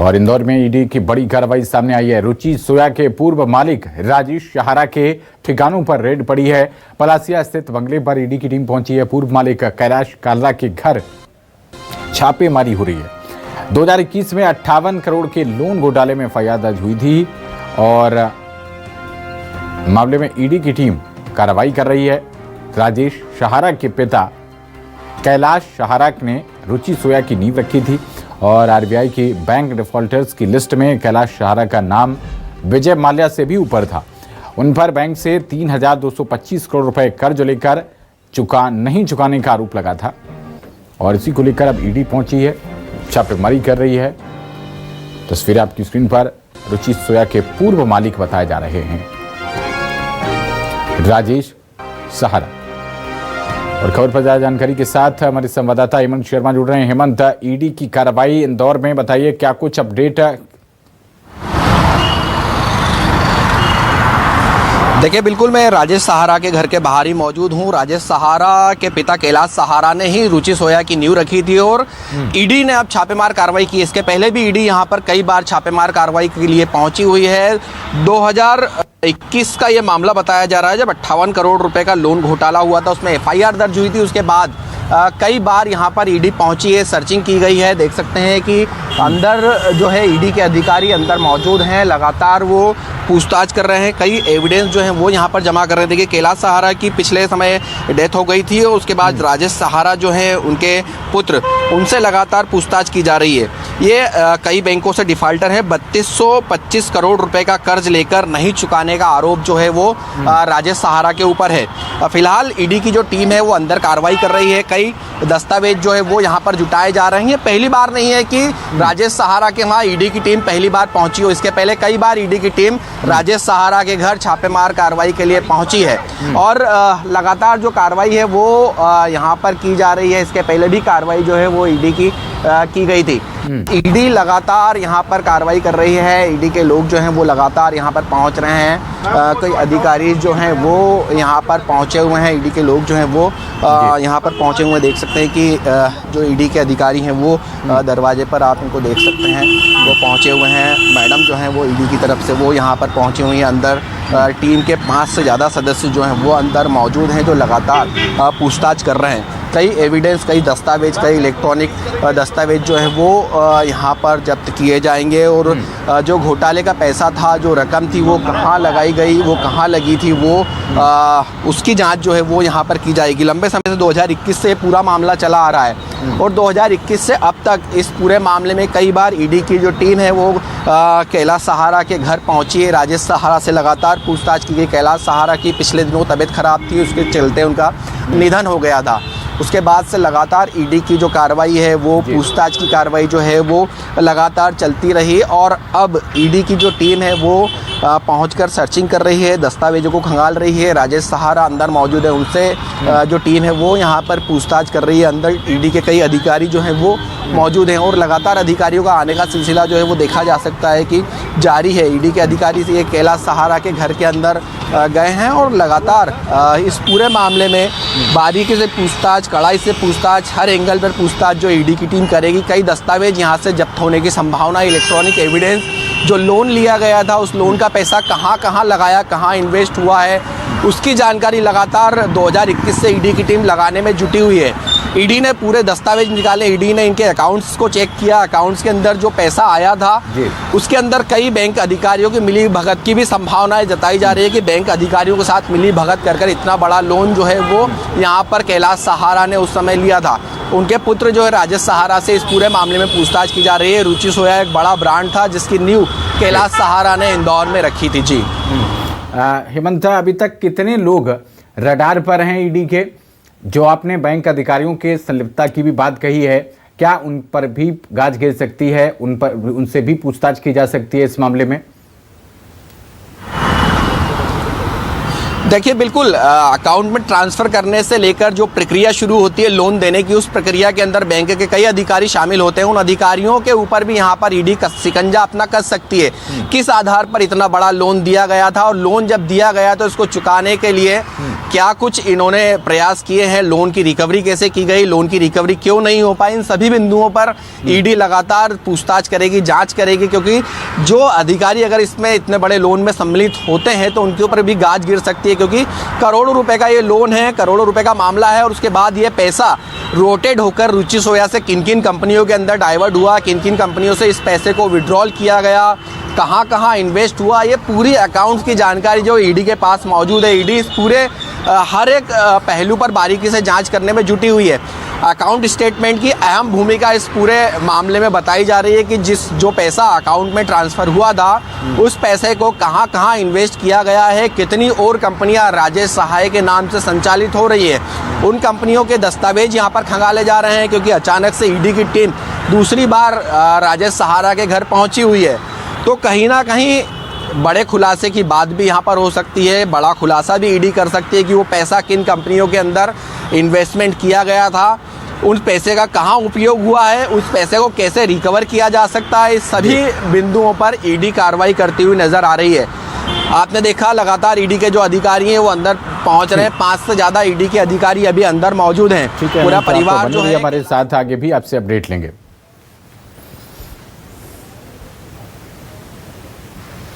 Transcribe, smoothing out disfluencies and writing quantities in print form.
और इंदौर में ईडी की बड़ी कार्रवाई सामने आई है। रुचि सोया के पूर्व मालिक राजेश सहारा के ठिकानों पर रेड पड़ी है। पलासिया स्थित बंगले पर ईडी की टीम पहुंची है। पूर्व मालिक कैलाश कालरा के घर छापेमारी हो रही है। 2021 में 58 करोड़ के लोन घोटाले में एफआईआर दर्ज हुई थी और मामले में ईडी की टीम कार्रवाई कर रही है। राजेश सहारा के पिता कैलाश सहारा ने रुचि सोया की नींव रखी थी और आरबीआई की बैंक डिफॉल्टर्स की लिस्ट में कैलाश सहारा का नाम विजय माल्या से भी ऊपर था। उन पर बैंक से 3,225 करोड़ रुपए कर्ज लेकर नहीं चुकाने का आरोप लगा था और इसी को लेकर अब ईडी पहुंची है, छापेमारी कर रही है। तस्वीरें आपकी स्क्रीन पर रुचि सोया के पूर्व मालिक बताए जा रहे हैं, राजेश सहारा। और खबर पर ज्यादा जानकारी के साथ हमारे संवाददाता हेमंत शर्मा जुड़ रहे हैं। हेमंत, ईडी की कार्रवाई इंदौर में, बताइए क्या कुछ अपडेट है? देखिए, बिल्कुल मैं राजेश सहारा के घर के बाहर ही मौजूद हूँ। राजेश सहारा के पिता कैलाश सहारा ने ही रुचि सोया की नींव रखी थी और ईडी ने अब छापेमार कार्रवाई की। इसके पहले भी ईडी यहाँ पर कई बार छापेमार कार्रवाई के लिए पहुंची हुई है। 2021 का ये मामला बताया जा रहा है, जब 58 करोड़ रुपए का लोन घोटाला हुआ था, उसमें एफआईआर दर्ज हुई थी। उसके बाद कई बार यहाँ पर ईडी पहुंची है, सर्चिंग की गई है। देख सकते हैं कि अंदर जो है ईडी के अधिकारी अंदर मौजूद हैं, लगातार वो पूछताछ कर रहे हैं। कई एविडेंस जो हैं वो यहाँ पर जमा कर रहे हैं। देखिए, कैलाश सहारा की पिछले समय डेथ हो गई थी और उसके बाद राजेश सहारा जो है उनके पुत्र, उनसे लगातार पूछताछ की जा रही है। ये कई बैंकों से डिफाल्टर है। 3225 करोड़ रुपए का कर्ज लेकर नहीं चुकाने का आरोप जो है वो राजेश सहारा के ऊपर है। फिलहाल ईडी की जो टीम है वो अंदर कार्रवाई कर रही है। कई दस्तावेज जो है वो यहाँ पर जुटाए जा रहे हैं। पहली बार नहीं है कि राजेश सहारा के वहाँ ईडी की टीम पहली बार पहुंची हो। इसके पहले कई बार ईडी की टीम राजेश सहारा के घर छापेमार कार्रवाई के लिए पहुंची है और लगातार जो कार्रवाई है वो यहाँ पर की जा रही है। इसके पहले भी कार्रवाई जो है वो ईडी की गई थी। ईडी लगातार यहाँ पर कार्रवाई कर रही है। ईडी के लोग जो हैं वो लगातार यहाँ पर पहुँच रहे हैं। कई अधिकारी जो हैं वो यहाँ पर पहुँचे हुए हैं। ईडी के लोग जो हैं वो यहाँ पर पहुँचे हुए देख सकते हैं कि जो ईडी के अधिकारी हैं वो दरवाजे पर आप इनको देख सकते हैं, वो पहुँचे हुए हैं। मैडम जो हैं वो ईडी की तरफ से वो यहाँ पर पहुँची हुई हैं। अंदर टीम के 5 से ज़्यादा सदस्य जो हैं वो अंदर मौजूद हैं, जो लगातार पूछताछ कर रहे हैं। कई एविडेंस, कई दस्तावेज, कई इलेक्ट्रॉनिक दस्तावेज जो है वो यहाँ पर जब्त किए जाएंगे और जो घोटाले का पैसा था, जो रकम थी, वो कहाँ लगाई गई, वो कहाँ लगी थी, वो उसकी जांच जो है वो यहाँ पर की जाएगी। लंबे समय से 2021 से पूरा मामला चला आ रहा है और 2021 से अब तक इस पूरे मामले में कई बार ईडी की जो टीम है वो कैलाश सहारा के घर पहुँची है। राजेश सहारा से लगातार पूछताछ की गई। कैलाश सहारा की पिछले दिनों तबीयत खराब थी, उसके चलते उनका निधन हो गया था। उसके बाद से लगातार ईडी की जो कार्रवाई है वो पूछताछ की कार्रवाई जो है वो लगातार चलती रही और अब ईडी की जो टीम है वो पहुंचकर सर्चिंग कर रही है, दस्तावेजों को खंगाल रही है। राजेश सहारा अंदर मौजूद है, उनसे जो टीम है वो यहाँ पर पूछताछ कर रही है। अंदर ईडी के कई अधिकारी जो हैं वो मौजूद हैं और लगातार अधिकारियों का आने का सिलसिला जो है वो देखा जा सकता है कि जारी है। ईडी के अधिकारी से ये कैलाश सहारा के घर के अंदर गए हैं और लगातार इस पूरे मामले में बारीकी से पूछताछ, कड़ाई से पूछताछ, हर एंगल पर पूछताछ जो ईडी की टीम करेगी। कई दस्तावेज यहाँ से जब्त होने की संभावना, इलेक्ट्रॉनिक एविडेंस, जो लोन लिया गया था उस लोन का पैसा कहाँ कहाँ लगाया, कहाँ इन्वेस्ट हुआ है, उसकी जानकारी लगातार 2021 से ईडी की टीम लगाने में जुटी हुई है। ईडी ने पूरे दस्तावेज निकाले, ईडी ने इनके अकाउंट्स को चेक किया। अकाउंट्स के अंदर जो पैसा आया था उसके अंदर कई बैंक अधिकारियों की मिली भगत की भी संभावनाएं जताई जा रही है कि बैंक अधिकारियों के साथ मिली भगत कर इतना बड़ा लोन जो है वो यहाँ पर कैलाश सहारा ने उस समय लिया था। उनके पुत्र जो है राजेश सहारा से इस पूरे मामले में पूछताछ की जा रही है। रुचि सोया एक बड़ा ब्रांड था जिसकी नींव कैलाश सहारा ने इंदौर में रखी थी। जी हेमंत, अभी तक कितने लोग रडार पर हैं ईडी के? जो आपने बैंक अधिकारियों के संलिप्तता की भी बात कही है, क्या उन पर भी गाज गिर सकती है, उनसे भी पूछताछ की जा सकती है इस मामले में? देखिए बिल्कुल अकाउंट में ट्रांसफर करने से लेकर जो प्रक्रिया शुरू होती है लोन देने की, उस प्रक्रिया के अंदर बैंक के कई अधिकारी शामिल होते हैं। उन अधिकारियों के ऊपर भी यहाँ पर ईडी शिकंजा अपना कस सकती है। किस आधार पर इतना बड़ा लोन दिया गया था, और लोन जब दिया गया तो इसको चुकाने के लिए क्या कुछ इन्होंने प्रयास किए हैं, लोन की रिकवरी कैसे की गई, लोन की रिकवरी क्यों नहीं हो पाई, इन सभी बिंदुओं पर ईडी लगातार पूछताछ करेगी, जांच करेगी। क्योंकि जो अधिकारी अगर इसमें इतने बड़े लोन में सम्मिलित होते हैं तो उनके ऊपर भी गाज गिर सकती है, क्योंकि करोड़ों रुपए का ये लोन है, करोड़ों रुपए का मामला है। और उसके बाद ये पैसा रोटेट होकर रुचि सोया से किन किन कंपनियों के अंदर डाइवर्ट हुआ, किन किन कंपनियों से इस पैसे को विड्रॉल किया गया, कहाँ कहाँ इन्वेस्ट हुआ, ये पूरी अकाउंट्स की जानकारी जो ईडी के पास मौजूद है। ईडी इस पूरे हर एक पहलू पर बारीकी से जांच करने में जुटी हुई है। अकाउंट स्टेटमेंट की अहम भूमिका इस पूरे मामले में बताई जा रही है कि जो पैसा अकाउंट में ट्रांसफ़र हुआ था उस पैसे को कहाँ कहाँ इन्वेस्ट किया गया है, कितनी और कंपनियां राजेश सहाय के नाम से संचालित हो रही है, उन कंपनियों के दस्तावेज यहाँ पर खंगाले जा रहे हैं। क्योंकि अचानक से ईडी की टीम दूसरी बार राजेश सहारा के घर पहुँची हुई है, तो कहीं ना कहीं बड़े खुलासे की बात भी यहाँ पर हो सकती है। बड़ा खुलासा भी ईडी कर सकती है कि वो पैसा किन कंपनियों के अंदर इन्वेस्टमेंट किया गया था, उन पैसे का कहाँ उपयोग हुआ है, उस पैसे को कैसे रिकवर किया जा सकता है। इस सभी बिंदुओं पर ईडी कार्रवाई करती हुई नज़र आ रही है। आपने देखा लगातार ईडी के जो अधिकारी हैं वो अंदर पहुंच रहे हैं। 5 से ज़्यादा ईडी के अधिकारी अभी अंदर मौजूद हैं। पूरा परिवार जो है हमारे साथ आगे भी आपसे अपडेट लेंगे।